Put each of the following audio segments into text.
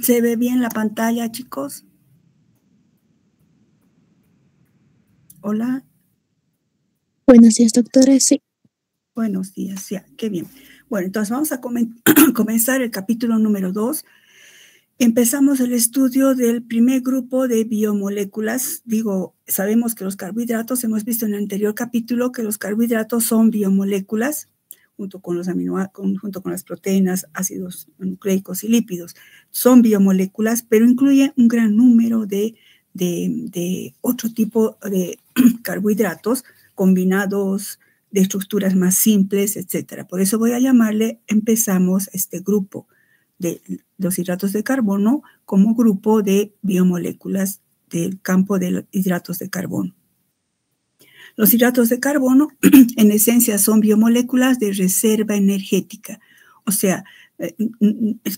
¿Se ve bien la pantalla, chicos? Hola. Buenos días, doctora. Sí. Buenos días, ya, qué bien. Bueno, entonces vamos a comenzar el capítulo número 2. Empezamos el estudio del primer grupo de biomoléculas. Sabemos que los carbohidratos, hemos visto en el anterior capítulo que los carbohidratos son biomoléculas, junto con los junto con las proteínas, ácidos nucleicos y lípidos. Son biomoléculas, pero incluyen un gran número de otro tipo de carbohidratos combinados, de estructuras más simples, etc. Por eso voy a empezamos este grupo de los hidratos de carbono como grupo de biomoléculas del campo de los hidratos de carbono. Los hidratos de carbono, en esencia, son biomoléculas de reserva energética, o sea,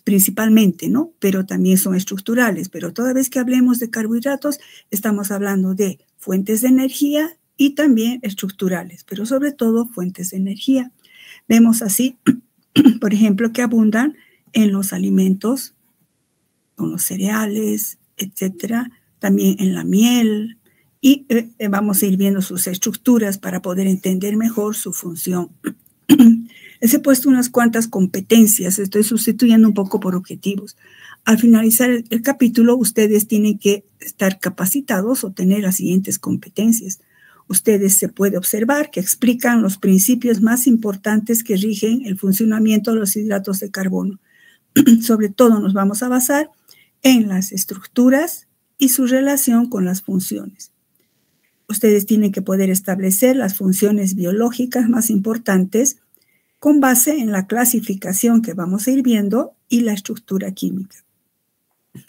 principalmente, ¿no? Pero también son estructurales. Pero toda vez que hablemos de carbohidratos, estamos hablando de fuentes de energía y también estructurales, pero sobre todo fuentes de energía. Vemos así, por ejemplo, que abundan en los alimentos, con los cereales, etcétera, también en la miel, y vamos a ir viendo sus estructuras para poder entender mejor su función. Les he puesto unas cuantas competencias, estoy sustituyendo un poco por objetivos. Al finalizar el capítulo, ustedes tienen que estar capacitados o tener las siguientes competencias. Ustedes se puede observar que explican los principios más importantes que rigen el funcionamiento de los hidratos de carbono. Sobre todo nos vamos a basar en las estructuras y su relación con las funciones. Ustedes tienen que poder establecer las funciones biológicas más importantes con base en la clasificación que vamos a ir viendo y la estructura química.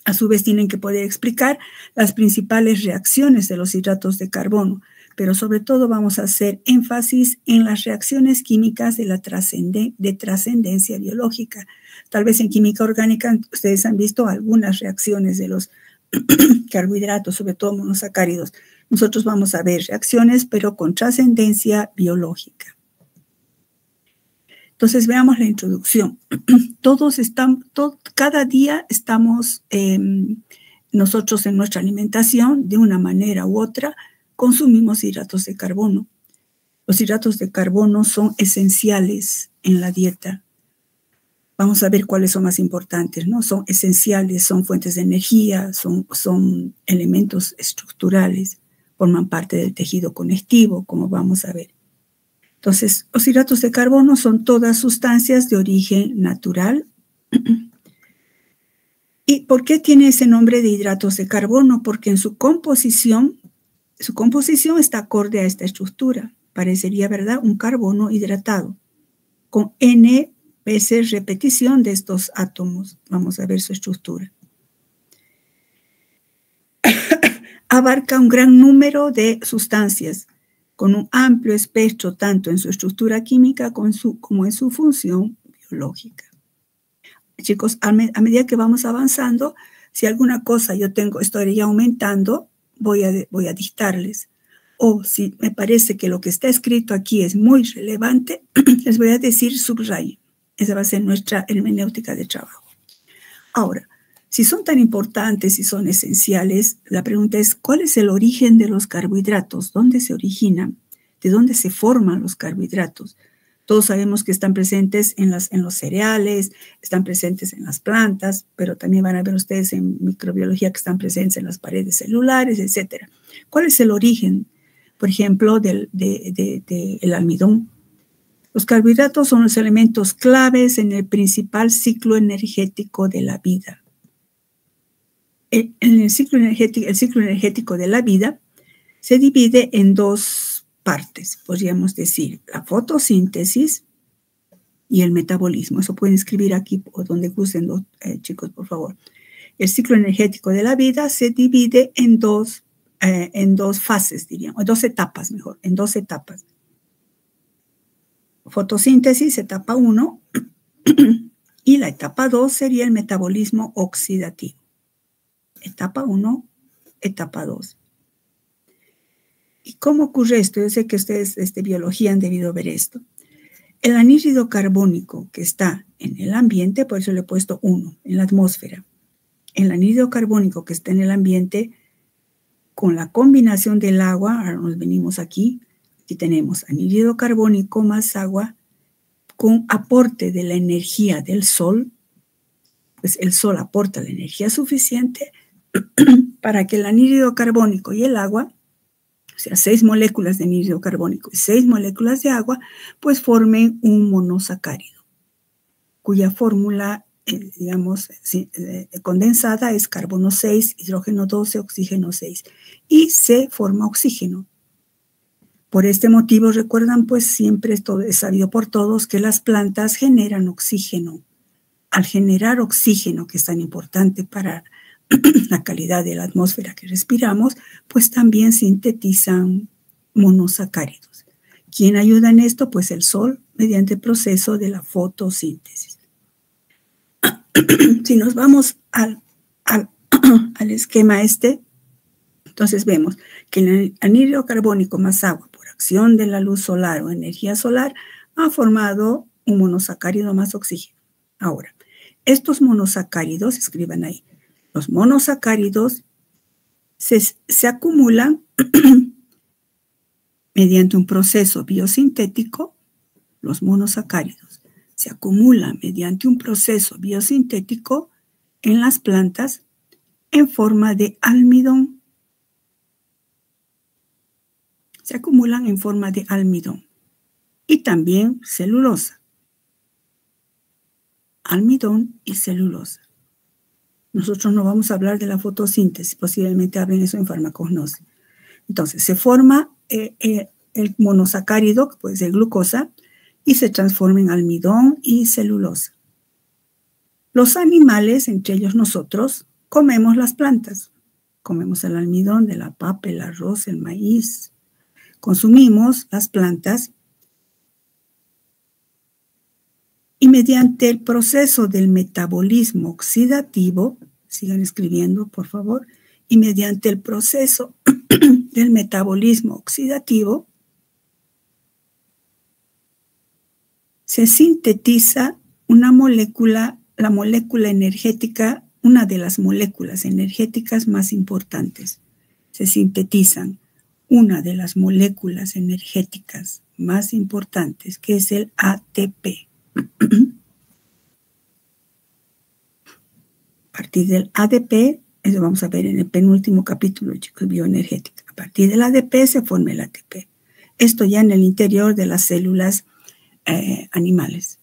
A su vez tienen que poder explicar las principales reacciones de los hidratos de carbono, pero sobre todo vamos a hacer énfasis en las reacciones químicas de trascendencia biológica. Tal vez en química orgánica ustedes han visto algunas reacciones de los carbohidratos, sobre todo monosacáridos. Nosotros vamos a ver reacciones, pero con trascendencia biológica. Entonces veamos la introducción. Cada día estamos nosotros en nuestra alimentación, de una manera u otra, consumimos hidratos de carbono. Los hidratos de carbono son esenciales en la dieta. Vamos a ver cuáles son más importantes, ¿no? Son esenciales, son fuentes de energía, son elementos estructurales, forman parte del tejido conectivo, como vamos a ver. Entonces, los hidratos de carbono son todas sustancias de origen natural. ¿Y por qué tiene ese nombre de hidratos de carbono? Porque en su composición está acorde a esta estructura. Parecería, ¿verdad?, un carbono hidratado, con N veces repetición de estos átomos. Vamos a ver su estructura. Abarca un gran número de sustancias, con un amplio espectro tanto en su estructura química como en su función biológica. Chicos, a medida que vamos avanzando, si alguna cosa estoy ya aumentando, voy a dictarles. O si me parece que lo que está escrito aquí es muy relevante, les voy a decir subrayo. Esa va a ser nuestra hermenéutica de trabajo. Ahora, si son tan importantes y son esenciales, la pregunta es, ¿cuál es el origen de los carbohidratos? ¿Dónde se originan? ¿De dónde se forman los carbohidratos? Todos sabemos que están presentes en los cereales, están presentes en las plantas, pero también van a ver ustedes en microbiología que están presentes en las paredes celulares, etc. ¿Cuál es el origen, por ejemplo, del almidón? Los carbohidratos son los elementos claves en el principal ciclo energético de la vida. El ciclo energético de la vida se divide en dos partes, podríamos decir, la fotosíntesis y el metabolismo. Eso pueden escribir aquí o donde gusten, chicos, por favor. El ciclo energético de la vida se divide en dos fases, diríamos, en dos etapas. Fotosíntesis, etapa 1, y la etapa 2 sería el metabolismo oxidativo. Etapa 1, etapa 2. ¿Y cómo ocurre esto? Yo sé que ustedes de biología han debido ver esto. El anhídrido carbónico que está en el ambiente, por eso le he puesto 1, en la atmósfera, el anhídrido carbónico que está en el ambiente, con la combinación del agua, ahora nos venimos aquí tenemos anhídrido carbónico más agua, con aporte de la energía del sol, pues el sol aporta la energía suficiente para que el anhídrido carbónico y el agua, o sea, 6 moléculas de anhídrido carbónico y 6 moléculas de agua, pues formen un monosacárido, cuya fórmula, digamos, condensada es carbono 6, hidrógeno 12, oxígeno 6, y se forma oxígeno. Por este motivo, recuerdan, pues siempre esto es sabido por todos que las plantas generan oxígeno. Al generar oxígeno, que es tan importante para la calidad de la atmósfera que respiramos, pues también sintetizan monosacáridos. ¿Quién ayuda en esto? Pues el sol, mediante el proceso de la fotosíntesis. Si nos vamos al esquema entonces vemos que el anhídrido carbónico más agua por acción de la luz solar o energía solar ha formado un monosacárido más oxígeno. Ahora, estos monosacáridos, escriban ahí, los monosacáridos se acumulan mediante un proceso biosintético. Los monosacáridos se acumulan mediante un proceso biosintético en las plantas en forma de almidón. Se acumulan en forma de almidón y también celulosa. Almidón y celulosa. Nosotros no vamos a hablar de la fotosíntesis, posiblemente hablen eso en farmacognosia. Entonces, se forma el monosacárido, que puede ser glucosa, y se transforma en almidón y celulosa. Los animales, entre ellos nosotros, comemos las plantas. Comemos el almidón de la papa, el arroz, el maíz. Consumimos las plantas y mediante el proceso del metabolismo oxidativo, sigan escribiendo por favor, y mediante el proceso del metabolismo oxidativo se sintetiza una molécula, la molécula energética, una de las moléculas energéticas más importantes. Se sintetizan una de las moléculas energéticas más importantes, que es el ATP. A partir del ADP, eso vamos a ver en el penúltimo capítulo, chicos, bioenergética. A partir del ADP se forma el ATP. Esto ya en el interior de las células animales.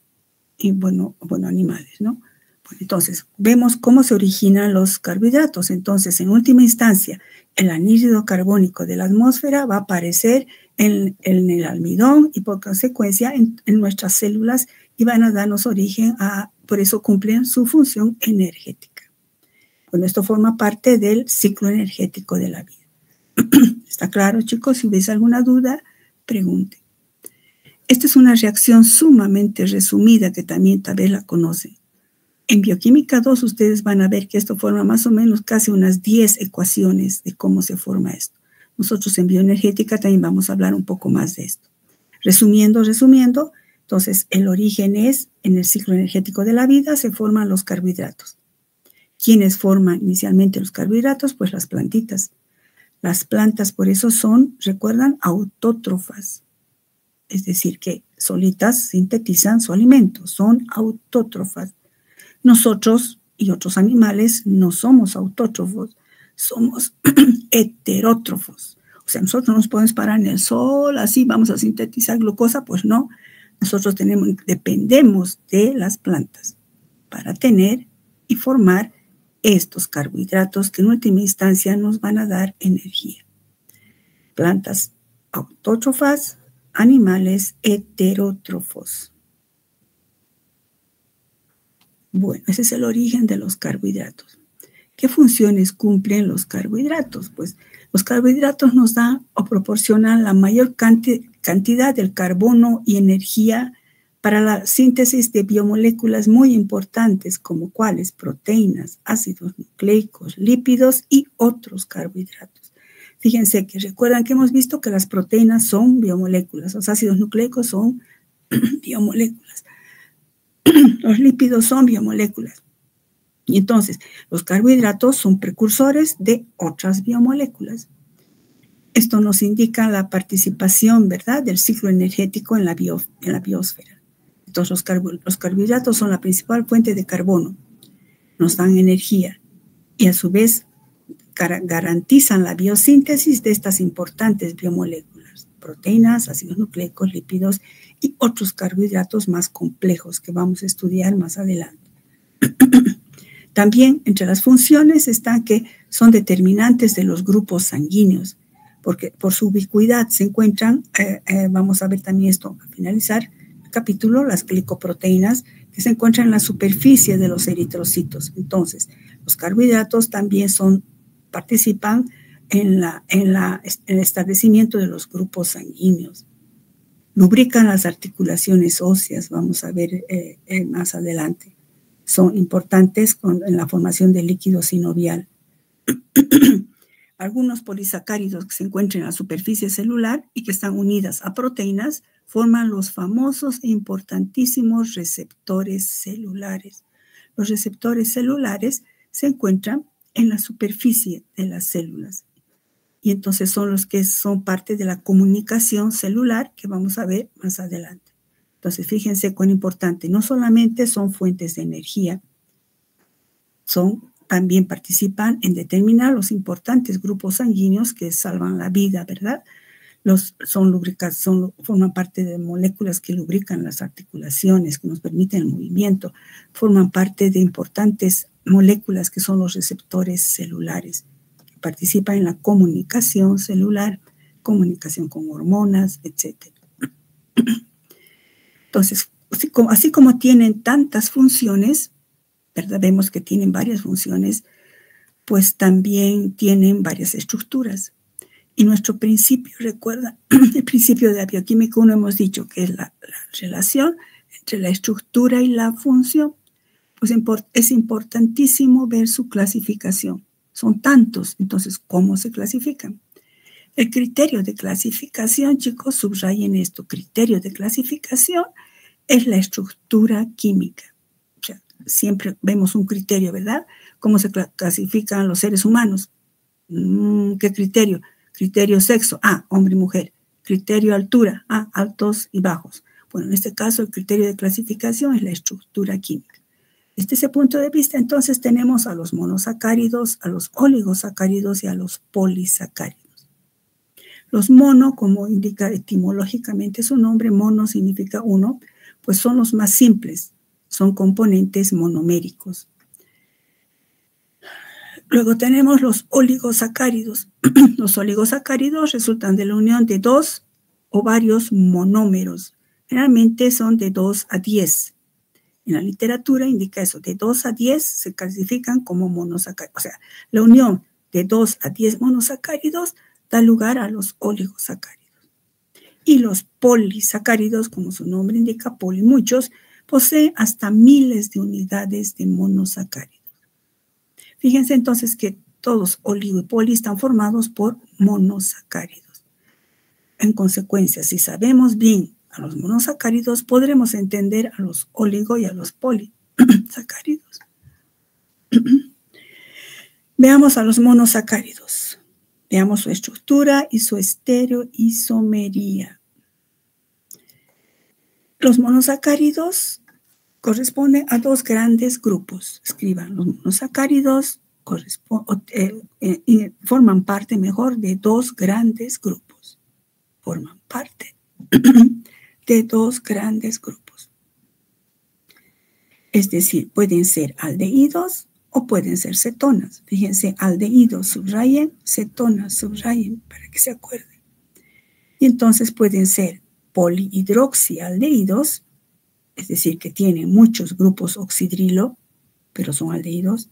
Y bueno, animales, ¿no? Pues entonces, vemos cómo se originan los carbohidratos. Entonces, en última instancia, el anhídrido carbónico de la atmósfera va a aparecer en el almidón y por consecuencia en nuestras células y van a darnos origen por eso cumplen su función energética. Bueno, esto forma parte del ciclo energético de la vida. ¿Está claro, chicos? Si hubiese alguna duda, pregunten. Esta es una reacción sumamente resumida que también tal vez la conocen. En Bioquímica 2 ustedes van a ver que esto forma más o menos casi unas 10 ecuaciones de cómo se forma esto. Nosotros en bioenergética también vamos a hablar un poco más de esto. Resumiendo, entonces el origen es en el ciclo energético de la vida se forman los carbohidratos. ¿Quiénes forman inicialmente los carbohidratos? Pues las plantitas. Las plantas por eso son, recuerdan, autótrofas. Es decir, que solitas sintetizan su alimento, son autótrofas. Nosotros y otros animales no somos autótrofos, somos heterótrofos. O sea, nosotros no nos podemos parar en el sol, así vamos a sintetizar glucosa, pues no. Nosotros dependemos de las plantas para tener y formar estos carbohidratos que en última instancia nos van a dar energía. Plantas autótrofas, animales heterótrofos. Bueno, ese es el origen de los carbohidratos. ¿Qué funciones cumplen los carbohidratos? Pues los carbohidratos nos dan o proporcionan la mayor cantidad del carbono y energía para la síntesis de biomoléculas muy importantes como cuáles, proteínas, ácidos nucleicos, lípidos y otros carbohidratos. Fíjense que recuerdan que hemos visto que las proteínas son biomoléculas, los ácidos nucleicos son biomoléculas, los lípidos son biomoléculas. Y entonces, los carbohidratos son precursores de otras biomoléculas. Esto nos indica la participación, ¿verdad?, del ciclo energético en la biosfera. Entonces, los carbohidratos son la principal fuente de carbono, nos dan energía y a su vez garantizan la biosíntesis de estas importantes biomoléculas, proteínas, ácidos nucleicos, lípidos y otros carbohidratos más complejos que vamos a estudiar más adelante. También entre las funciones están que son determinantes de los grupos sanguíneos, porque por su ubicuidad se encuentran, vamos a ver también esto a finalizar el capítulo, las glicoproteínas que se encuentran en la superficie de los eritrocitos. Entonces, los carbohidratos también participan en el establecimiento de los grupos sanguíneos. Lubrican las articulaciones óseas, vamos a ver más adelante. Son importantes en la formación del líquido sinovial. Algunos polisacáridos que se encuentran en la superficie celular y que están unidas a proteínas forman los famosos e importantísimos receptores celulares. Los receptores celulares se encuentran en la superficie de las células y entonces son los que son parte de la comunicación celular que vamos a ver más adelante. Entonces, fíjense cuán importante. No solamente son fuentes de energía, también participan en determinar los importantes grupos sanguíneos que salvan la vida, ¿verdad? Forman parte de moléculas que lubrican las articulaciones, que nos permiten el movimiento. Forman parte de importantes moléculas que son los receptores celulares, que participan en la comunicación celular, comunicación con hormonas, etc. Entonces, así como tienen tantas funciones, ¿verdad? Vemos que tienen varias funciones, pues también tienen varias estructuras. Y nuestro principio, recuerda, el principio de la bioquímica, hemos dicho que es la relación entre la estructura y la función. Pues es importantísimo ver su clasificación. Son tantos, entonces, ¿cómo se clasifican? El criterio de clasificación, chicos, subrayen esto. Criterio de clasificación es la estructura química. O sea, siempre vemos un criterio, ¿verdad? ¿Cómo se clasifican los seres humanos? ¿Qué criterio? Criterio sexo, hombre y mujer. Criterio altura, altos y bajos. Bueno, en este caso el criterio de clasificación es la estructura química. Desde ese punto de vista, entonces, tenemos a los monosacáridos, a los oligosacáridos y a los polisacáridos. Los mono, como indica etimológicamente su nombre, mono significa uno, pues son los más simples, son componentes monoméricos. Luego tenemos los oligosacáridos. Los oligosacáridos resultan de la unión de dos o varios monómeros. Generalmente son de 2 a 10. En la literatura indica eso, de 2 a 10 se clasifican como monosacáridos. O sea, la unión de 2 a 10 monosacáridos da lugar a los oligosacáridos. Y los polisacáridos, como su nombre indica, muchos, poseen hasta miles de unidades de monosacáridos. Fíjense entonces que todos oligo y poli están formados por monosacáridos. En consecuencia, si sabemos bien a los monosacáridos, podremos entender a los oligo y a los polisacáridos. Veamos a los monosacáridos. Veamos su estructura y su estereoisomería. Los monosacáridos corresponden a dos grandes grupos. Escriban, los monosacáridos forman parte, de dos grandes grupos. Forman parte de dos grandes grupos. Es decir, pueden ser aldehídos o pueden ser cetonas. Fíjense, aldehídos subrayen, cetonas subrayen, para que se acuerden. Y entonces pueden ser polihidroxialdehídos, es decir, que tienen muchos grupos oxidrilo, pero son aldehídos,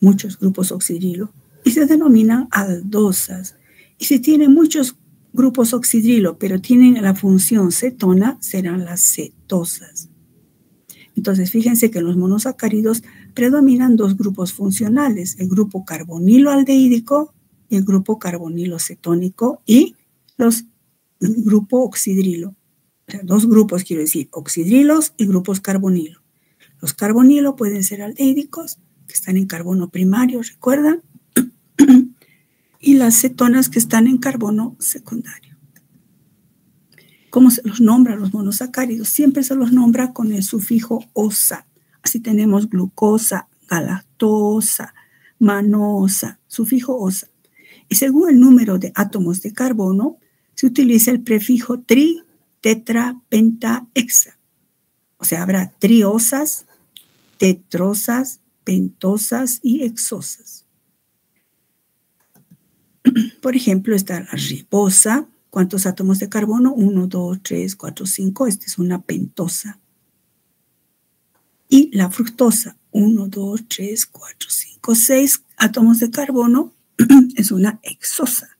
muchos grupos oxidrilo, y se denominan aldosas. Y si tienen muchos grupos oxidrilo, pero tienen la función cetona, serán las cetosas. Entonces, fíjense que en los monosacáridos predominan dos grupos funcionales, el grupo carbonilo-aldehídico y el grupo carbonilo-cetónico y el grupo oxidrilo. O sea, dos grupos, quiero decir, oxidrilos y grupos carbonilo. Los carbonilo pueden ser aldehídicos que están en carbono primario, ¿recuerdan? Y las cetonas que están en carbono secundario. ¿Cómo se los nombra los monosacáridos? Siempre se los nombra con el sufijo osa. Así tenemos glucosa, galactosa, manosa, sufijo osa. Y según el número de átomos de carbono, se utiliza el prefijo tri, tetra, penta, hexa. O sea, habrá triosas, tetrosas, pentosas y hexosas. Por ejemplo, está la ribosa. ¿Cuántos átomos de carbono? 1, 2, 3, 4, 5. Esta es una pentosa. Y la fructosa. 1, 2, 3, 4, 5, 6 átomos de carbono. Es una hexosa.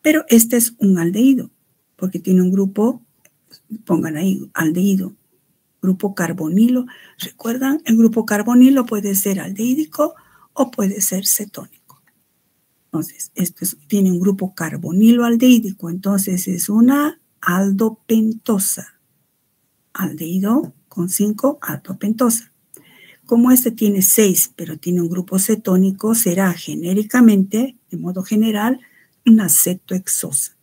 Pero este es un aldehído, porque tiene un grupo, pongan ahí, aldehído, grupo carbonilo. ¿Recuerdan? El grupo carbonilo puede ser aldehídico o puede ser cetónico. Entonces, tiene un grupo carbonilo aldehídico, entonces es una aldopentosa. Aldehído con 5, aldopentosa. Como este tiene 6, pero tiene un grupo cetónico, será genéricamente, de modo general, una cetohexosa.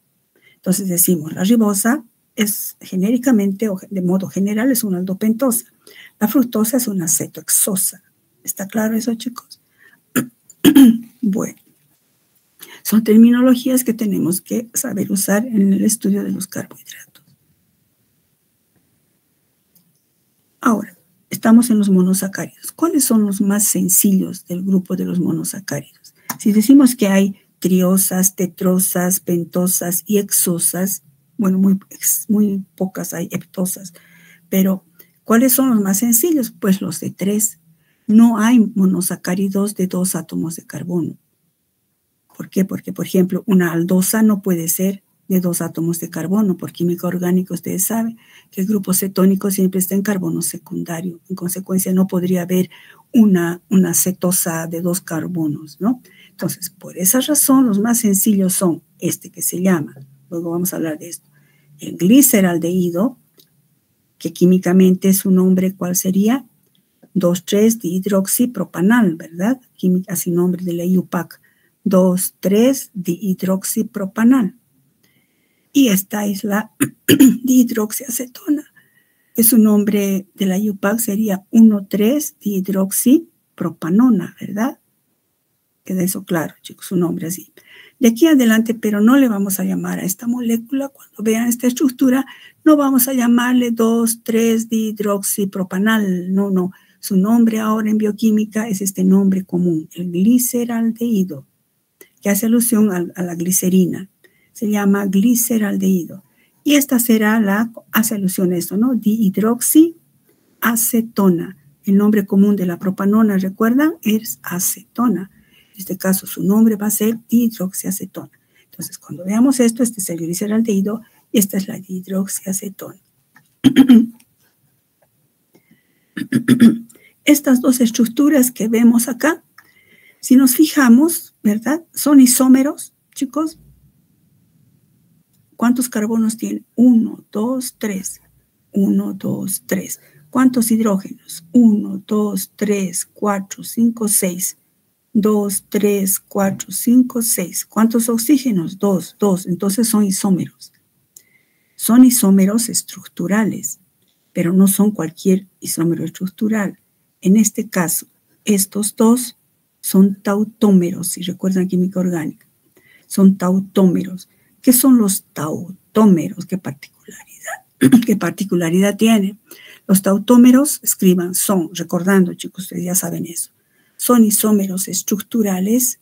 Entonces decimos, la ribosa es genéricamente, o de modo general, es una aldopentosa. La fructosa es una cetohexosa. ¿Está claro eso, chicos? Bueno, son terminologías que tenemos que saber usar en el estudio de los carbohidratos. Ahora, estamos en los monosacáridos. ¿Cuáles son los más sencillos del grupo de los monosacáridos? Si decimos que hay triosas, tetrosas, pentosas y hexosas, bueno, muy pocas hay heptosas, pero ¿cuáles son los más sencillos? Pues los de 3. No hay monosacáridos de 2 átomos de carbono. ¿Por qué? Porque, por ejemplo, una aldosa no puede ser de 2 átomos de carbono. Por química orgánica, ustedes saben que el grupo cetónico siempre está en carbono secundario. En consecuencia, no podría haber una cetosa de 2 carbonos, ¿no? Entonces, por esa razón, los más sencillos son este que se llama, luego vamos a hablar de esto, el gliceraldehído, que químicamente su nombre, ¿cuál sería? 2,3-dihidroxipropanal, ¿verdad? Así nombre de la IUPAC. 2,3-dihidroxipropanal. Y esta es la dihidroxiacetona, que su nombre de la IUPAC sería 1,3-dihidroxipropanona, ¿verdad? Queda eso claro, chicos, su nombre así. De aquí adelante, pero no le vamos a llamar a esta molécula, cuando vean esta estructura, no vamos a llamarle 2,3-dihidroxipropanal, no. Su nombre ahora en bioquímica es este nombre común, el gliceraldehído, que hace alusión a la glicerina. Se llama gliceraldehído. Y esta será hace alusión a esto, ¿no? Dihidroxiacetona. El nombre común de la propanona, ¿recuerdan? Es acetona. En este caso, su nombre va a ser dihidroxiacetona. Entonces, cuando veamos esto, este es el gliceraldehído y esta es la dihidroxiacetona. Estas dos estructuras que vemos acá, si nos fijamos, ¿verdad? Son isómeros, chicos. ¿Cuántos carbonos tiene? 1, 2, 3. 1, 2, 3. ¿Cuántos hidrógenos? 1, 2, 3, 4, 5, 6. 2, 3, 4, 5, 6. ¿Cuántos oxígenos? 2, 2. Entonces son isómeros. Son isómeros estructurales, pero no son cualquier isómero estructural. En este caso, estos dos son tautómeros, si recuerdan química orgánica. Son tautómeros. ¿Qué son los tautómeros? ¿Qué particularidad tienen? Los tautómeros, escriban, son, recordando, chicos, ustedes ya saben eso, son isómeros estructurales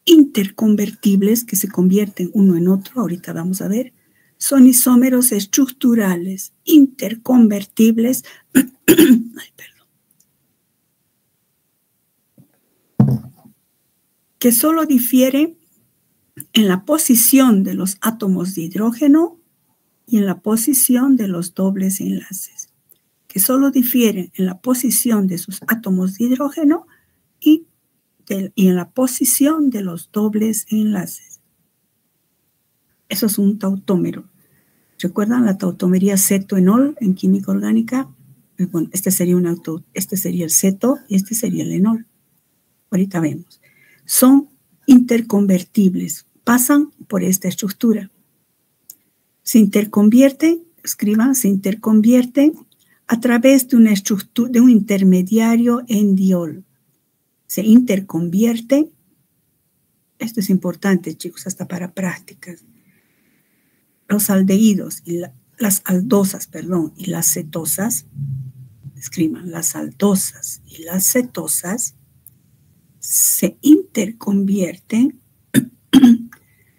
interconvertibles que se convierten uno en otro, ahorita vamos a ver. Son isómeros estructurales interconvertibles. Ay, perdón. Que solo difieren en la posición de los átomos de hidrógeno y en la posición de los dobles enlaces. Que solo difieren en la posición de sus átomos de hidrógeno y en la posición de los dobles enlaces. Eso es un tautómero. ¿Recuerdan la tautomería cetoenol en química orgánica? Bueno, este sería el ceto y este sería el enol. Ahorita vemos. Son interconvertibles, pasan por esta estructura. Se interconvierten, escriban, se interconvierten a través de una estructura, de un intermediario en diol. Se interconvierten, esto es importante, chicos, hasta para prácticas. Los aldehídos y las aldosas, perdón, y las cetosas, escriban, las aldosas y las cetosas se interconvierten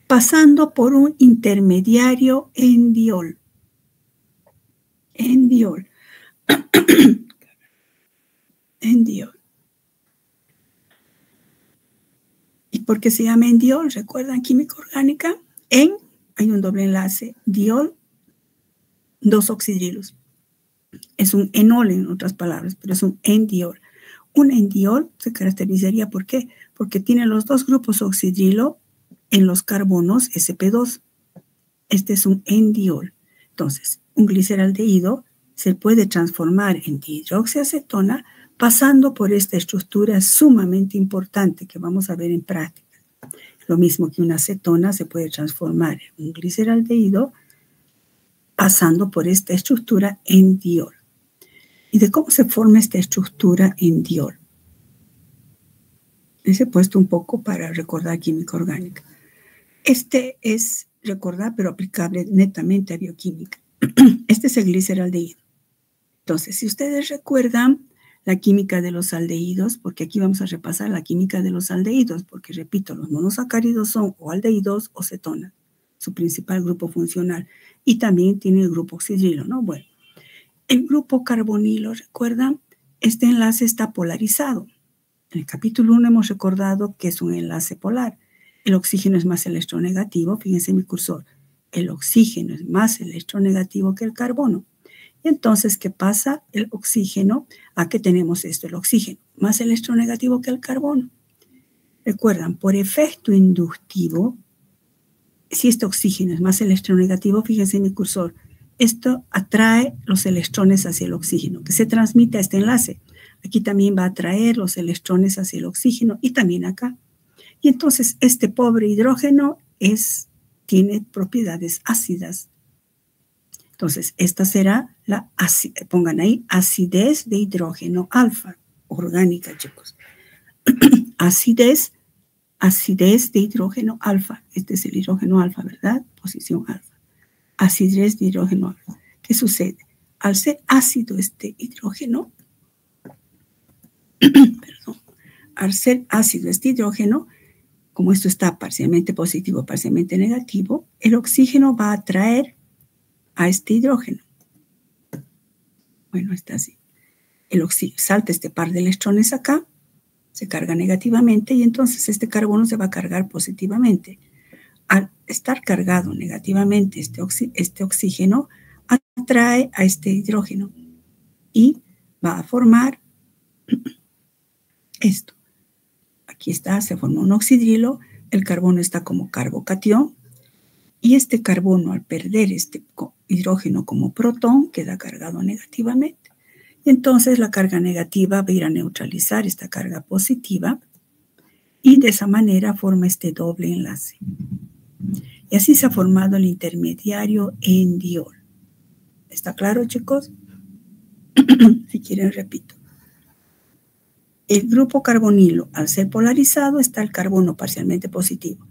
pasando por un intermediario en diol. En diol. En diol. ¿Y por qué se llama en diol? ¿Recuerdan química orgánica? En, hay un doble enlace, diol, 2 oxidrilos. Es un enol en otras palabras, pero es un endiol. Un endiol se caracterizaría, ¿por qué? Porque tiene los 2 grupos oxidrilo en los carbonos sp2. Este es un endiol. Entonces, un gliceraldehído se puede transformar en dihidroxiacetona pasando por esta estructura sumamente importante que vamos a ver en práctica. Lo mismo que una acetona se puede transformar en un gliceraldehído pasando por esta estructura en diol. ¿Y de cómo se forma esta estructura en diol? Les he puesto un poco para recordar química orgánica. Este es recordar, pero aplicable netamente a bioquímica. Este es el gliceraldehído. Entonces, si ustedes recuerdan la química de los aldehídos, porque aquí vamos a repasar la química de los aldehídos, porque repito, los monosacáridos son o aldehídos o cetonas, su principal grupo funcional, y también tiene el grupo oxidrilo, ¿no? Bueno, el grupo carbonilo, ¿recuerdan? Este enlace está polarizado. En el capítulo 1 hemos recordado que es un enlace polar. El oxígeno es más electronegativo, fíjense en mi cursor, el oxígeno es más electronegativo que el carbono. Y entonces, ¿qué pasa? El oxígeno, ¿a qué tenemos esto? El oxígeno, más electronegativo que el carbono. Recuerdan, por efecto inductivo, si este oxígeno es más electronegativo, fíjense en mi cursor, esto atrae los electrones hacia el oxígeno, que se transmite a este enlace. Aquí también va a atraer los electrones hacia el oxígeno y también acá. Y entonces este pobre hidrógeno tiene propiedades ácidas. Entonces, esta será pongan ahí, acidez de hidrógeno alfa, orgánica, chicos. acidez de hidrógeno alfa. Este es el hidrógeno alfa, ¿verdad? Posición alfa. Acidez de hidrógeno alfa. ¿Qué sucede? Al ser ácido este hidrógeno, al ser ácido este hidrógeno, como esto está parcialmente positivo, parcialmente negativo, el oxígeno va a atraer a este hidrógeno. Bueno, está así. El oxígeno salta este par de electrones acá, se carga negativamente y entonces este carbono se va a cargar positivamente. Al estar cargado negativamente este oxígeno, atrae a este hidrógeno y va a formar esto. Aquí está, se formó un oxidrilo, el carbono está como carbocatión y este carbono al perder este hidrógeno como protón queda cargado negativamente. Y entonces la carga negativa va a ir a neutralizar esta carga positiva y de esa manera forma este doble enlace. Y así se ha formado el intermediario en diol. ¿Está claro, chicos? Si quieren, repito. El grupo carbonilo, al ser polarizado, está el carbono parcialmente positivo,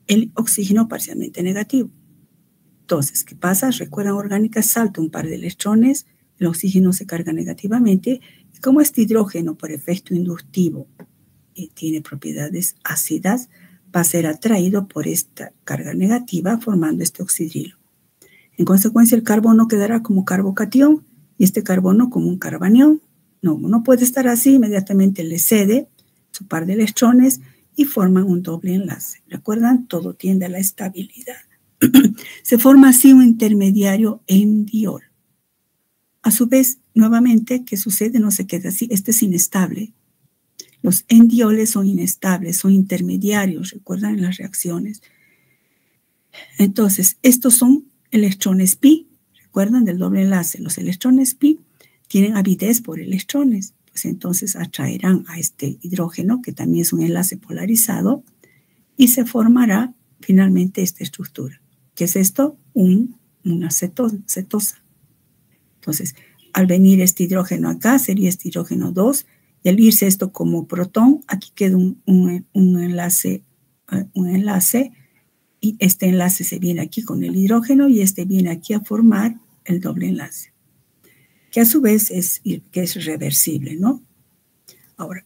el oxígeno parcialmente negativo. Entonces, ¿qué pasa? Recuerdan, orgánica, salta un par de electrones, el oxígeno se carga negativamente, y como este hidrógeno, por efecto inductivo, tiene propiedades ácidas, va a ser atraído por esta carga negativa, formando este oxidrilo. En consecuencia, el carbono quedará como carbocatión, y este carbono como un carbanión. No puede estar así, inmediatamente le cede su par de electrones y forman un doble enlace. ¿Recuerdan? Todo tiende a la estabilidad. Se forma así un intermediario en diol. A su vez, nuevamente, ¿qué sucede? No se queda así, este es inestable. Los endioles son inestables, son intermediarios, ¿recuerdan? En las reacciones. Entonces, estos son electrones pi, ¿recuerdan? Del doble enlace. Los electrones pi tienen avidez por electrones, pues entonces atraerán a este hidrógeno, que también es un enlace polarizado, y se formará finalmente esta estructura. ¿Qué es esto? Una cetosa. Entonces, al venir este hidrógeno acá, sería este hidrógeno 2, y al irse esto como protón, aquí queda un enlace, y este enlace se viene aquí con el hidrógeno, y este viene aquí a formar el doble enlace, que a su vez es reversible, ¿no? Ahora,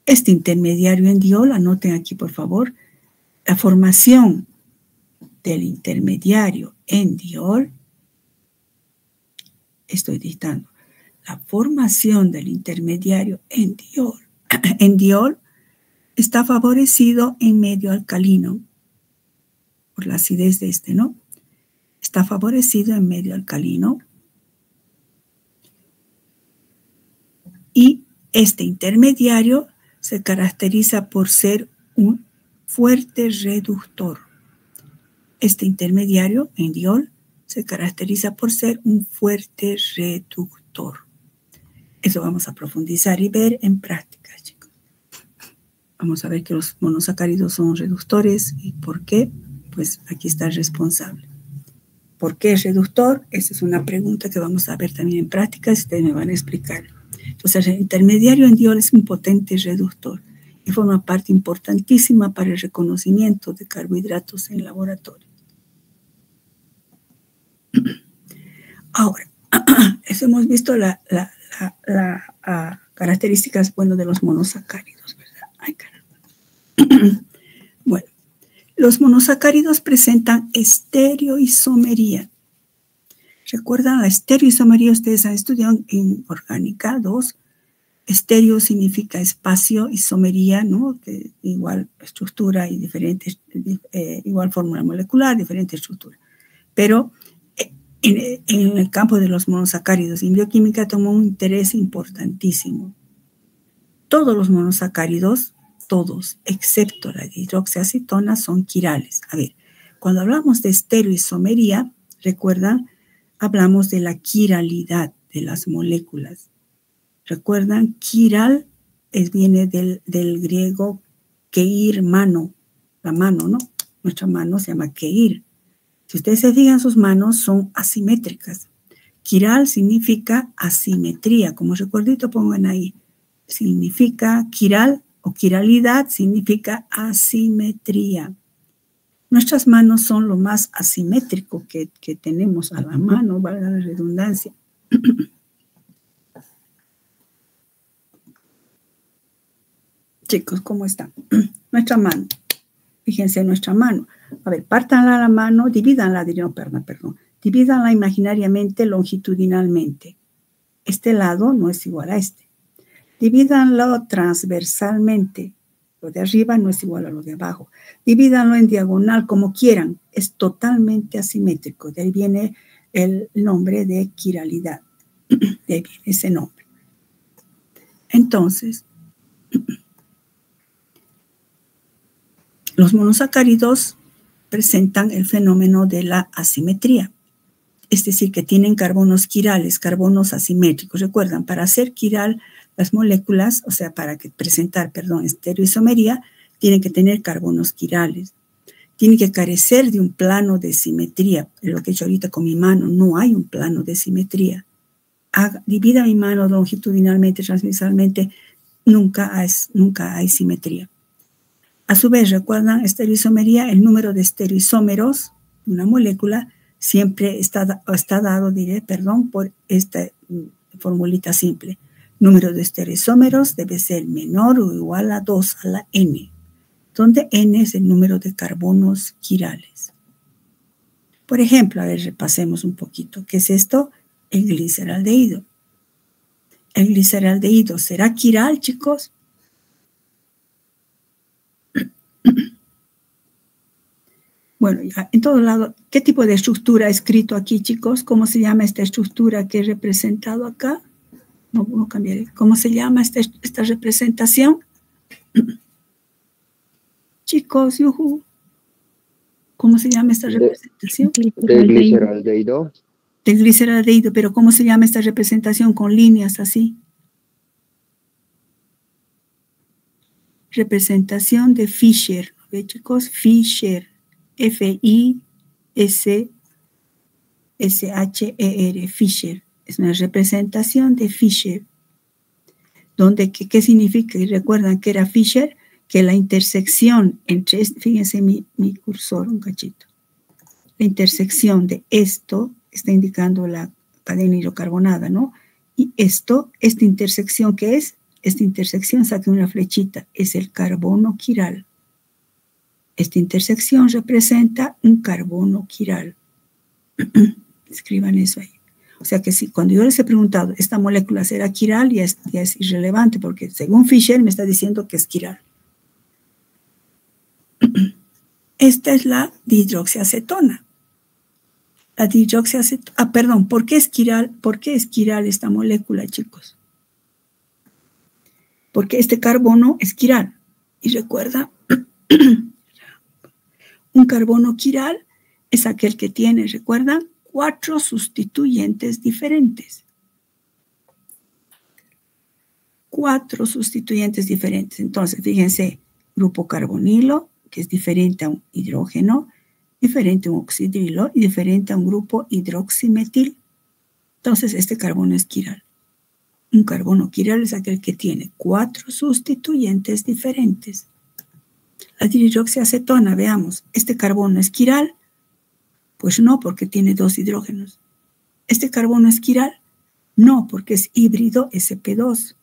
este intermediario en diol, anoten aquí por favor, la formación del intermediario en diol, estoy dictando, la formación del intermediario en diol está favorecido en medio alcalino, por la acidez de este, ¿no? Está favorecido en medio alcalino, y este intermediario se caracteriza por ser un fuerte reductor. Este intermediario en diol se caracteriza por ser un fuerte reductor. Eso vamos a profundizar y ver en práctica, chicos. Vamos a ver que los monosacáridos son reductores y por qué. Pues aquí está el responsable. ¿Por qué es reductor? Esa es una pregunta que vamos a ver también en práctica y ustedes me van a explicar. Entonces, el intermediario en diol es un potente reductor y forma parte importantísima para el reconocimiento de carbohidratos en laboratorio. Ahora, eso hemos visto las características, bueno, de los monosacáridos, ¿verdad? Ay, caramba. Bueno, los monosacáridos presentan estereoisomería. ¿Recuerdan la estereoisomería? Ustedes han estudiado en Orgánica 2. Estéreo significa espacio, isomería, ¿no? Que igual estructura y diferentes, igual fórmula molecular, diferente estructura. Pero en el campo de los monosacáridos en bioquímica tomó un interés importantísimo. Todos los monosacáridos, todos, excepto la hidroxiacetona, son quirales. A ver, cuando hablamos de estereoisomería, recuerdan, hablamos de la quiralidad de las moléculas. Recuerdan, quiral viene del griego keir, mano, la mano, ¿no? Nuestra mano se llama keir. Si ustedes se fijan, sus manos son asimétricas. Quiral significa asimetría, como recuerdito pongan ahí. Significa quiral o quiralidad significa asimetría. Nuestras manos son lo más asimétrico que tenemos a la mano, valga la redundancia. Chicos, ¿cómo están? Nuestra mano. Fíjense en nuestra mano. A ver, pártanla la mano, divídanla, divídanla imaginariamente longitudinalmente. Este lado no es igual a este. Divídanlo transversalmente. Lo de arriba no es igual a lo de abajo. Divídanlo en diagonal como quieran. Es totalmente asimétrico. De ahí viene el nombre de quiralidad. De ahí viene ese nombre. Entonces, los monosacáridos presentan el fenómeno de la asimetría. Es decir, que tienen carbonos quirales, carbonos asimétricos. Recuerdan, para hacer quiral las moléculas, o sea, para presentar, estereoisomería, tienen que tener carbonos quirales. Tienen que carecer de un plano de simetría. Lo que he hecho ahorita con mi mano, no hay un plano de simetría. Divida mi mano longitudinalmente, transversalmente, nunca hay simetría. A su vez, recuerdan, estereoisomería, el número de estereoisómeros de una molécula siempre está dado, por esta formulita simple. Número de estereoisómeros debe ser menor o igual a 2 a la n, donde n es el número de carbonos quirales. Por ejemplo, a ver, repasemos un poquito. ¿Qué es esto? El gliceraldehído. ¿El gliceraldehído será quiral, chicos? Bueno, en todo lado, ¿qué tipo de estructura he escrito aquí, chicos? ¿Cómo se llama esta estructura que he representado acá? No cambiaré. ¿Cómo se llama esta representación? Chicos, yuhu. ¿Cómo se llama esta representación? De gliceraldehído. El gliceraldehído, pero ¿cómo se llama esta representación con líneas así? Representación de Fischer, ¿ve, chicos? Fischer, F-I-S-S-H-E-R, Fischer. Es una representación de Fischer. Donde, ¿qué significa? Y recuerdan que era Fischer, que la intersección entre, fíjense mi cursor, un cachito. La intersección de esto está indicando la cadena hidrocarbonada, ¿no? Y esta intersección, ¿qué es? Esta intersección, saque una flechita, es el carbono quiral. Esta intersección representa un carbono quiral. Escriban eso ahí. O sea que si cuando yo les he preguntado, ¿esta molécula será quiral? Ya es irrelevante, porque según Fischer me está diciendo que es quiral. Esta es la dihidroxiacetona. La dihidroxiacetona, perdón, ¿por qué es quiral? ¿Por qué es quiral esta molécula, chicos? Porque este carbono es quiral. Y recuerda, un carbono quiral es aquel que tiene, recuerda, 4 sustituyentes diferentes. 4 sustituyentes diferentes. Entonces, fíjense, grupo carbonilo, que es diferente a un hidrógeno, diferente a un oxidrilo y diferente a un grupo hidroximetil. Entonces, este carbono es quiral. Un carbono quiral es aquel que tiene 4 sustituyentes diferentes. La dihidroxiacetona, veamos, ¿este carbono es quiral? Pues no, porque tiene 2 hidrógenos. ¿Este carbono es quiral? No, porque es híbrido sp2.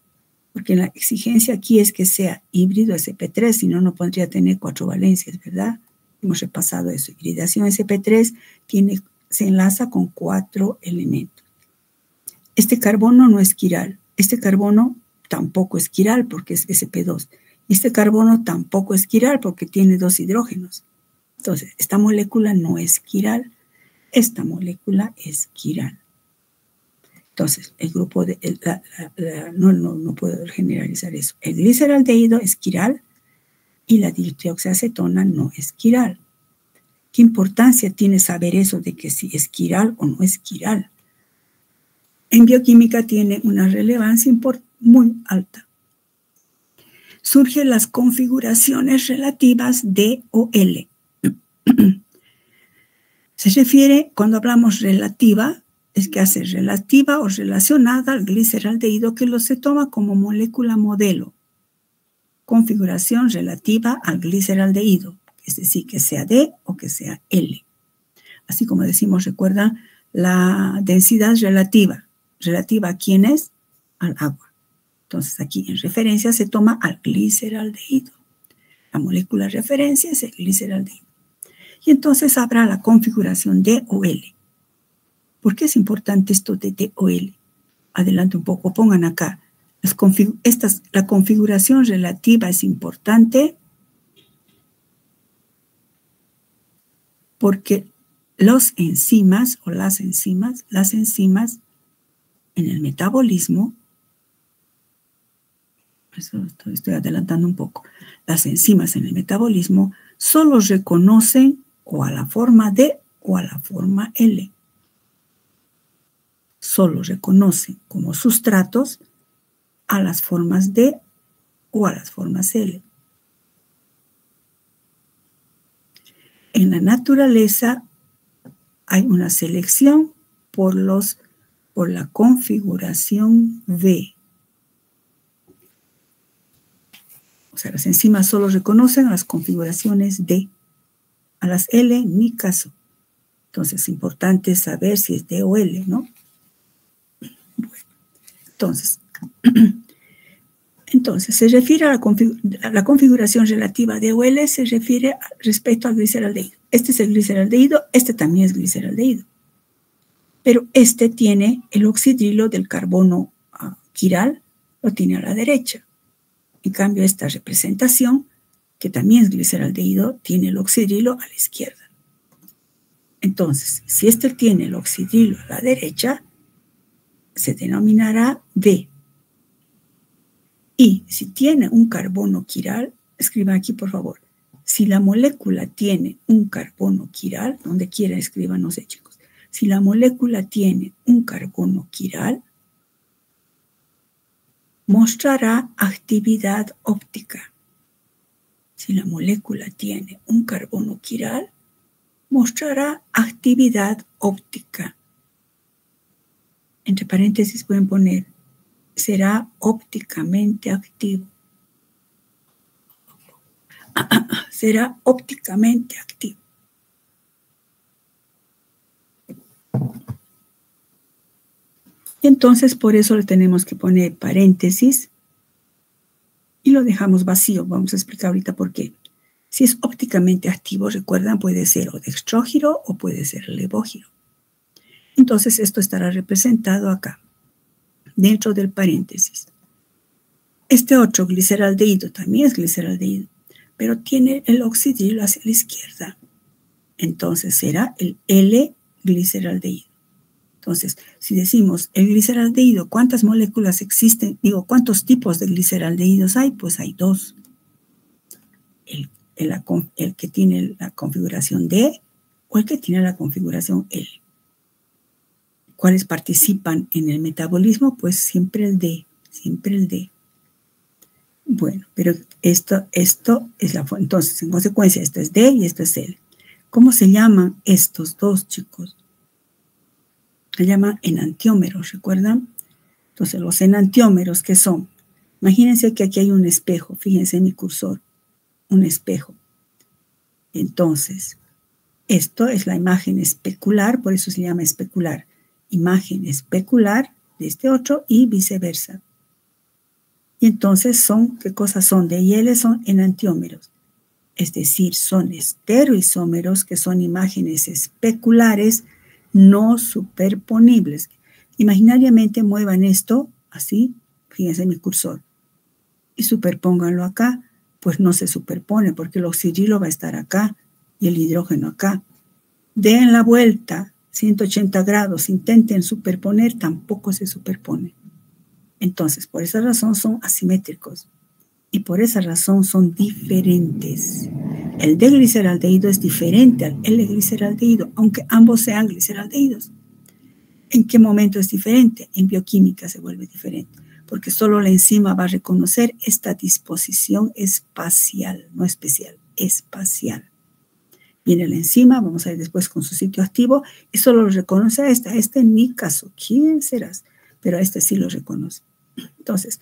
Porque la exigencia aquí es que sea híbrido sp3, si no, no podría tener 4 valencias, ¿verdad? Hemos repasado eso. Hibridación sp3 se enlaza con 4 elementos. Este carbono no es quiral. Este carbono tampoco es quiral porque es sp2. Y este carbono tampoco es quiral porque tiene 2 hidrógenos. Entonces, esta molécula no es quiral. Esta molécula es quiral. Entonces, el grupo de... no puedo generalizar eso. El gliceraldehído es quiral y la dihidroxiacetona no es quiral. ¿Qué importancia tiene saber eso de que si es quiral o no es quiral? En bioquímica tiene una relevancia muy alta. Surgen las configuraciones relativas D o L. Se refiere, cuando hablamos relativa, es que hace relativa o relacionada al gliceraldehído que se toma como molécula modelo. Configuración relativa al gliceraldehído, es decir, que sea D o que sea L. Así como decimos, recuerda, la densidad relativa. ¿Relativa a quién es? Al agua. Entonces aquí en referencia se toma al gliceraldehído. La molécula de referencia es el gliceraldehído. Y entonces habrá la configuración D o L. ¿Por qué es importante esto de D o L? Adelante un poco, pongan acá. La configuración relativa es importante porque las enzimas en el metabolismo, eso estoy adelantando un poco, las enzimas en el metabolismo solo reconocen o a la forma D o a la forma L. Solo reconocen como sustratos a las formas D o a las formas L. En la naturaleza hay una selección por la configuración V. O sea, las enzimas solo reconocen a las configuraciones D. A las L, ni caso. Entonces, es importante saber si es D o L, ¿no? Bueno, entonces se refiere a la configuración relativa D o L, se refiere respecto al gliceraldehído. Este es el gliceraldehído, este también es gliceraldehído. Pero este tiene el oxidrilo del carbono quiral, lo tiene a la derecha. En cambio, esta representación, que también es gliceraldehído, tiene el oxidrilo a la izquierda. Entonces, si este tiene el oxidrilo a la derecha, se denominará D. Y si tiene un carbono quiral, escriban aquí por favor, si la molécula tiene un carbono quiral, donde quiera escriban, no sé chicos, Si la molécula tiene un carbono quiral, mostrará actividad óptica. Si la molécula tiene un carbono quiral, mostrará actividad óptica. Entre paréntesis pueden poner, será ópticamente activo. Será ópticamente activo. Entonces, por eso le tenemos que poner paréntesis y lo dejamos vacío. Vamos a explicar ahorita por qué. Si es ópticamente activo, recuerdan, puede ser o dextrógiro o puede ser levógiro. Entonces, esto estará representado acá, dentro del paréntesis. Este otro gliceraldehído también es gliceraldehído, pero tiene el oxidrilo hacia la izquierda. Entonces, será el L-gliceraldehído. Entonces, si decimos el gliceraldehído, ¿cuántas moléculas existen? Digo, ¿cuántos tipos de gliceraldehídos hay? Pues hay dos. El que tiene la configuración D o el que tiene la configuración L. ¿Cuáles participan en el metabolismo? Pues siempre el D, siempre el D. Bueno, pero esto es la fuente. Entonces, en consecuencia, esto es D y esto es L. ¿Cómo se llaman estos dos, chicos? Se llaman enantiómeros, ¿recuerdan? Entonces, los enantiómeros, ¿qué son? Imagínense que aquí hay un espejo, fíjense en mi cursor, un espejo. Entonces, esto es la imagen especular, por eso se llama especular. Imagen especular de este otro y viceversa. Y entonces son, ¿qué cosas son? D y L son enantiómeros. Es decir, son estereoisómeros que son imágenes especulares no superponibles. Imaginariamente muevan esto así, fíjense en mi cursor, y superpónganlo acá, pues no se superpone porque el oxidrilo va a estar acá y el hidrógeno acá. Den la vuelta 180 grados, intenten superponer, tampoco se superpone. Entonces, por esa razón son asimétricos y por esa razón son diferentes. El D-gliceraldehído es diferente al L-gliceraldehído, aunque ambos sean gliceraldehídos. ¿En qué momento es diferente? En bioquímica se vuelve diferente, porque solo la enzima va a reconocer esta disposición espacial, no especial, espacial. Viene la enzima, vamos a ver después con su sitio activo, y solo lo reconoce a esta. Este en mi caso, ¿quién serás? Pero a este sí lo reconoce. Entonces,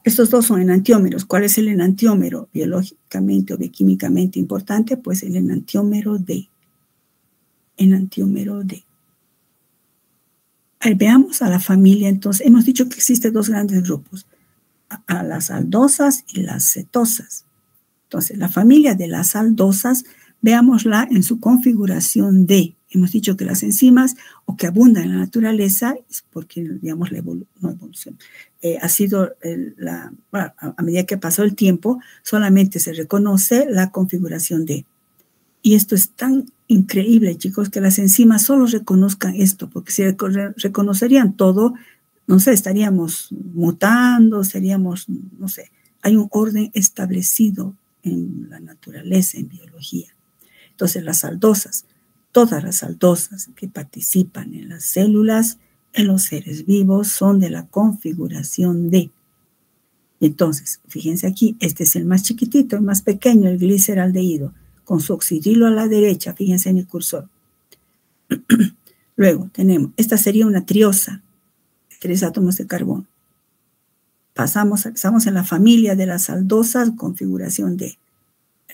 estos dos son enantiómeros. ¿Cuál es el enantiómero biológicamente o bioquímicamente importante? Pues el enantiómero D. Enantiómero D. Veamos a la familia. Entonces, hemos dicho que existen dos grandes grupos, a las aldosas y las cetosas. Entonces, la familia de las aldosas, veámosla en su configuración D. Hemos dicho que las enzimas o que abundan en la naturaleza, porque digamos la evolución, ha sido a medida que pasó el tiempo, solamente se reconoce la configuración D. Y esto es tan increíble, chicos, que las enzimas solo reconozcan esto, porque si reconocerían todo, no sé, estaríamos mutando, seríamos, no sé, hay un orden establecido en la naturaleza, en biología. Entonces, las aldosas, todas las aldosas que participan en las células, en los seres vivos, son de la configuración D. Entonces, fíjense aquí, este es el más chiquitito, el más pequeño, el gliceraldehído, con su oxidrilo a la derecha, fíjense en el cursor. Luego tenemos, esta sería una triosa, 3 átomos de carbono. Estamos en la familia de las aldosas, configuración D.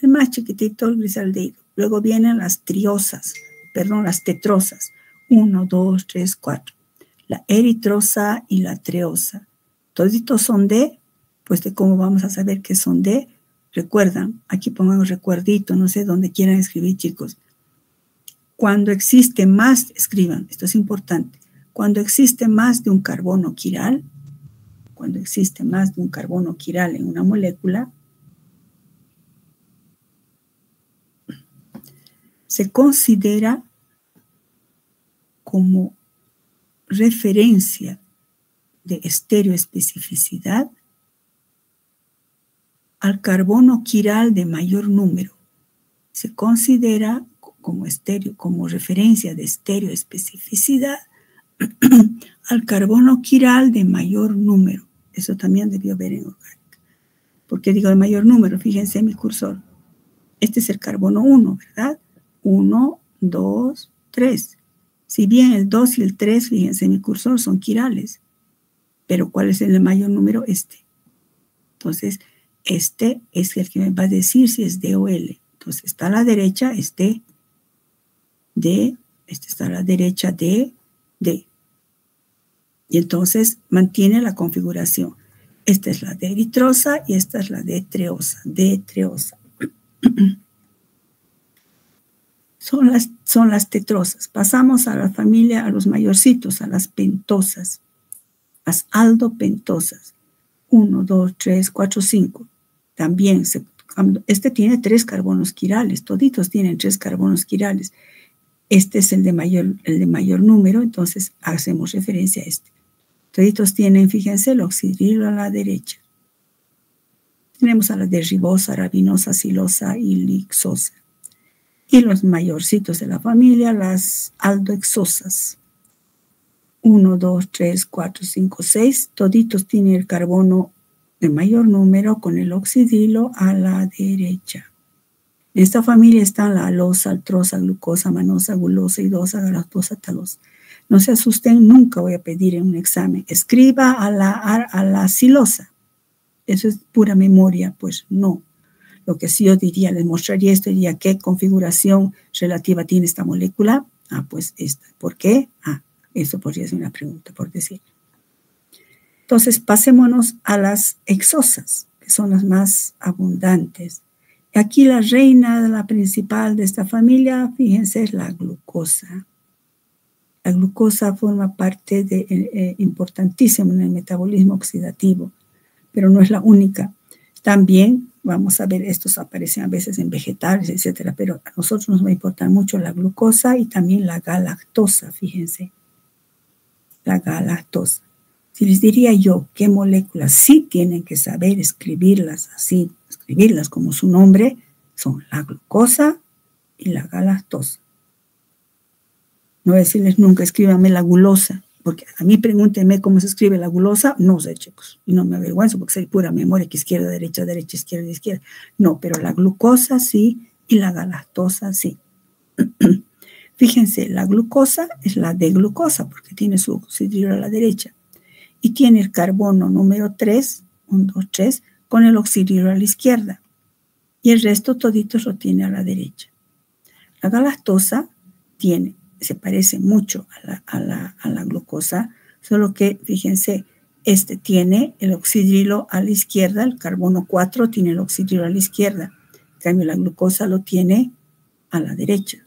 El más chiquitito, el gliceraldehído. Luego vienen las triosas, las tetrosas. 1, 2, 3, 4. La eritrosa y la treosa. Toditos son D, pues de cómo vamos a saber que son D. Recuerdan, aquí pongan un recuerdito, no sé dónde quieran escribir, chicos. Cuando existe más, escriban, esto es importante. Cuando existe más de un carbono quiral, en una molécula, se considera como referencia de estereoespecificidad al carbono quiral de mayor número. Se considera como estéreo, como referencia de estereoespecificidad al carbono quiral de mayor número. Eso también debió ver en orgánica. ¿Por qué digo de mayor número? Fíjense en mi cursor. Este es el carbono 1, ¿verdad? 1, 2, 3. Si bien el 2 y el 3, fíjense en mi cursor, son quirales. Pero ¿cuál es el de mayor número? Este. Entonces, este es el que me va a decir si es D o L. Entonces, está a la derecha, es D. D. Este está a la derecha, D. D. Y entonces mantiene la configuración. Esta es la D eritrosa y esta es la D treosa. D treosa. Son las tetrosas. Pasamos a la familia, a los mayorcitos, a las pentosas. Las aldopentosas. 1, 2, 3, 4, 5. También, este tiene 3 carbonos quirales. Toditos tienen 3 carbonos quirales. Este es el de mayor número, entonces hacemos referencia a este. Toditos tienen, fíjense, el oxidrilo a la derecha. Tenemos a la de ribosa, rabinosa, silosa y lixosa. Y los mayorcitos de la familia, las aldohexosas. 1, 2, 3, 4, 5, 6. Toditos tienen el carbono de mayor número con el oxidrilo a la derecha. En esta familia están la alosa, altrosa, glucosa, manosa, gulosa, idosa, galactosa, talosa. No se asusten, nunca voy a pedir en un examen. Escriba a la silosa. Eso es pura memoria, pues no. Lo que sí yo diría, les mostraría esto, diría qué configuración relativa tiene esta molécula. Pues esta. ¿Por qué? Eso podría ser una pregunta, por decir. Entonces, pasémonos a las exosas, que son las más abundantes. Aquí la reina, la principal de esta familia, fíjense, es la glucosa. La glucosa forma parte importantísima en el metabolismo oxidativo, pero no es la única. También, vamos a ver, estos aparecen a veces en vegetales, etcétera, pero a nosotros nos va a importar mucho la glucosa y también la galactosa, fíjense. La galactosa. Si les diría yo qué moléculas sí tienen que saber escribirlas así, escribirlas como su nombre, son la glucosa y la galactosa. No voy a decirles nunca escríbanme la gulosa, porque a mí pregúntenme cómo se escribe la gulosa, no sé, chicos, y no me avergüenzo porque soy pura memoria, que izquierda, derecha, derecha, izquierda, izquierda. No, pero la glucosa sí y la galactosa sí. Fíjense, la glucosa es la de glucosa porque tiene su oxidrilo a la derecha y tiene el carbono número 3, 1, 2, 3, con el oxidrilo a la izquierda y el resto toditos lo tiene a la derecha. La galactosa se parece mucho a la glucosa, solo que, fíjense, este tiene el oxidrilo a la izquierda, el carbono 4 tiene el oxidrilo a la izquierda, en cambio la glucosa lo tiene a la derecha.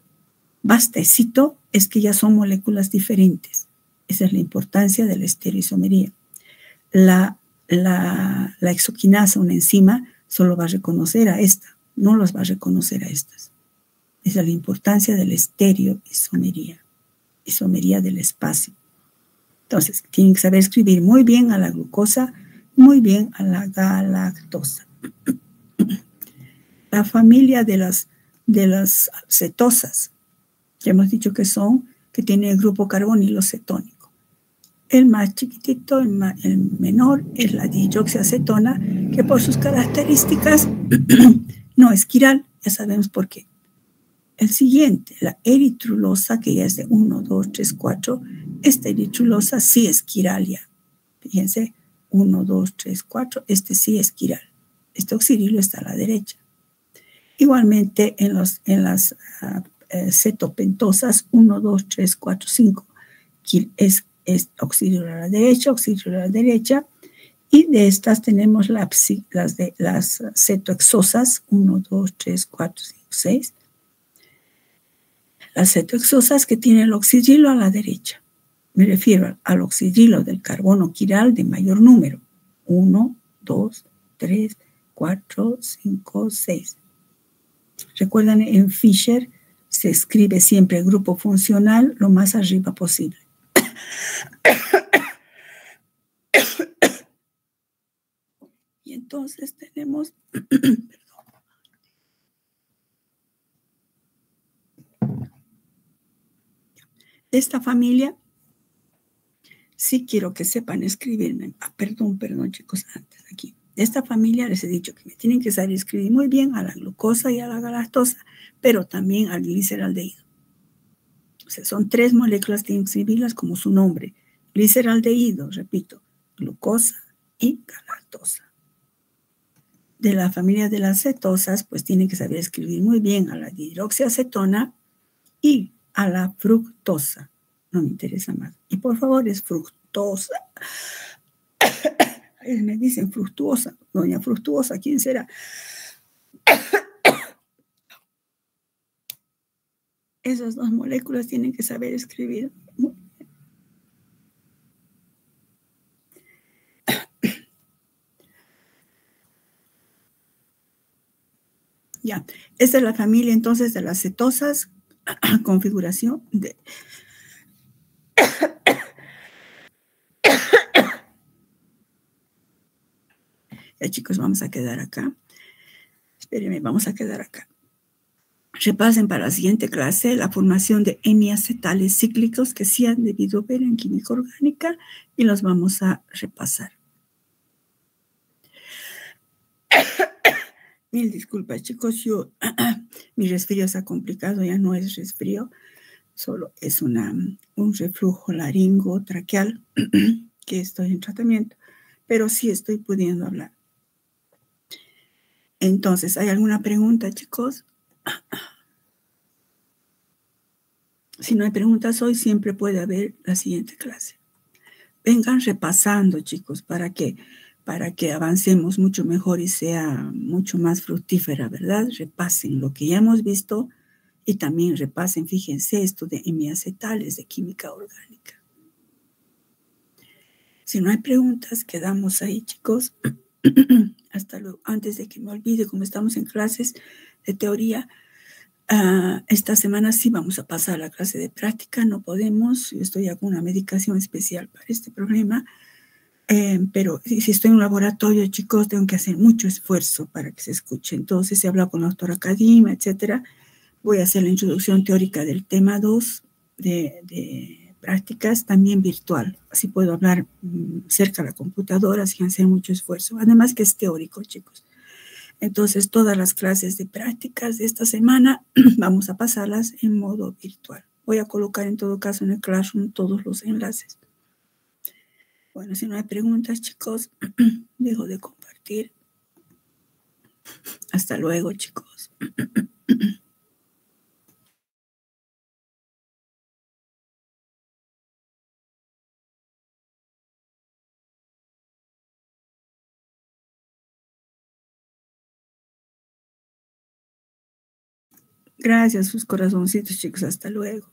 Bastecito es que ya son moléculas diferentes. Esa es la importancia de la estereoisomería. La exoquinasa, una enzima, solo va a reconocer a esta, no los va a reconocer a estas. Esa es la importancia de la estereoisomería, isomería del espacio. Entonces, tienen que saber escribir muy bien a la glucosa, muy bien a la galactosa. La familia de las cetosas, ya hemos dicho que tiene el grupo carbonilo cetónico. El más chiquitito, el menor, es la dihidroxiacetona, que por sus características no es quiral, ya sabemos por qué. El siguiente, la eritrulosa, que ya es de 1, 2, 3, 4. Esta eritrulosa sí es quiral ya. Fíjense, 1, 2, 3, 4. Este sí es quiral. Este oxidrilo está a la derecha. Igualmente en las cetopentosas, 1, 2, 3, 4, 5. Es oxidrilo a la derecha, oxidrilo a la derecha. Y de estas tenemos las cetoexosas, 1, 2, 3, 4, 5, 6. Las cetoexosas que tienen el oxidrilo a la derecha. Me refiero al oxidrilo del carbono quiral de mayor número. 1, 2, 3, 4, 5, 6. Recuerdan, en Fischer se escribe siempre el grupo funcional lo más arriba posible. Y entonces tenemos... esta familia, sí quiero que sepan escribirme. Perdón, chicos, antes aquí. De esta familia les he dicho que me tienen que saber escribir muy bien a la glucosa y a la galactosa, pero también al gliceraldehído. O sea, son 3 moléculas, tienen que escribirlas como su nombre. Gliceraldehído, repito, glucosa y galactosa. De la familia de las cetosas, pues tienen que saber escribir muy bien a la dihidroxiacetona y a la fructosa. No me interesa más. Y por favor, es fructosa. Me dicen fructuosa. Doña Fructuosa, ¿quién será? Esas 2 moléculas tienen que saber escribir. Ya, esta es la familia entonces de las cetosas, configuración de... Ya chicos, vamos a quedar acá. Espérenme, vamos a quedar acá. Repasen para la siguiente clase la formación de hemiacetales cíclicos que sí han debido ver en química orgánica y los vamos a repasar. Mil disculpas, chicos, mi resfrío se ha complicado, ya no es resfrío, solo es un reflujo laringo traqueal que estoy en tratamiento, pero sí estoy pudiendo hablar. Entonces, ¿hay alguna pregunta, chicos? Si no hay preguntas hoy, siempre puede haber la siguiente clase. Vengan repasando, chicos, para que avancemos mucho mejor y sea mucho más fructífera, ¿verdad? Repasen lo que ya hemos visto y también repasen, fíjense, esto de hemiacetales de química orgánica. Si no hay preguntas, quedamos ahí, chicos. Hasta luego. Antes de que me olvide, como estamos en clases de teoría, esta semana sí vamos a pasar a la clase de práctica. No podemos, yo estoy con una medicación especial para este problema. Pero si estoy en un laboratorio, chicos, tengo que hacer mucho esfuerzo para que se escuche. Entonces, se habla con la doctora Kadima, etcétera. Voy a hacer la introducción teórica del tema 2 de prácticas, también virtual. Así puedo hablar cerca de la computadora sin hacer mucho esfuerzo. Además que es teórico, chicos. Entonces, todas las clases de prácticas de esta semana vamos a pasarlas en modo virtual. Voy a colocar en todo caso en el Classroom todos los enlaces. Bueno, si no hay preguntas, chicos, dejo de compartir. Hasta luego, chicos. Gracias, sus corazoncitos, chicos. Hasta luego.